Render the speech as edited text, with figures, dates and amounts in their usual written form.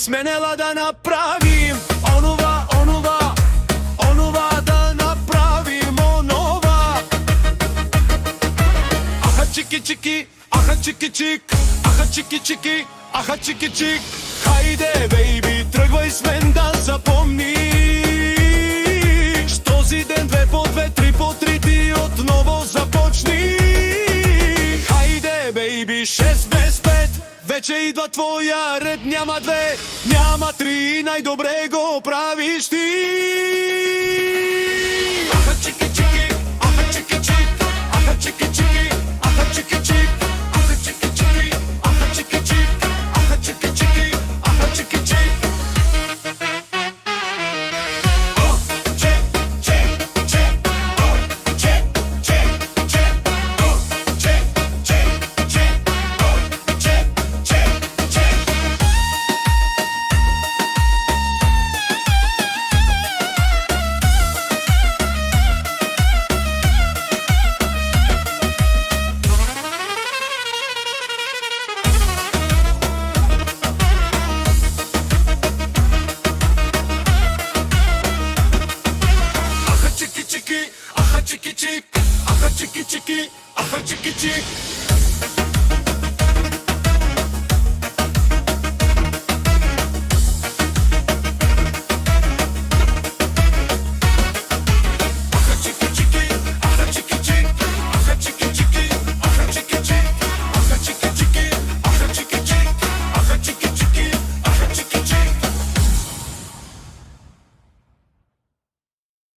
Сменела да направим онова да направим онова. Аха чики чики, аха чики чик, аха чики чики, аха чики чик. Хайде, бейби, тръгвай с мен да запомниш. Този ден 2 по 2, 3 по 3 ти отново започни. Хайде, бейби, 6 без 5, вече идва твоя ред. Няма 2, няма 3, най-добре го правиш ти. Аха чики чики, аха чики чик, аха чики чики, аха чики чик, аха чики чики, аха чики чик, аха чики чики, аха чики чик. О, чек, чек, чек, о, чек, чек, чек, о, чек, чек, чек, о, чек, чек, чек. Аха чики чики, аха чики чик, аха чики чики, аха чики чик.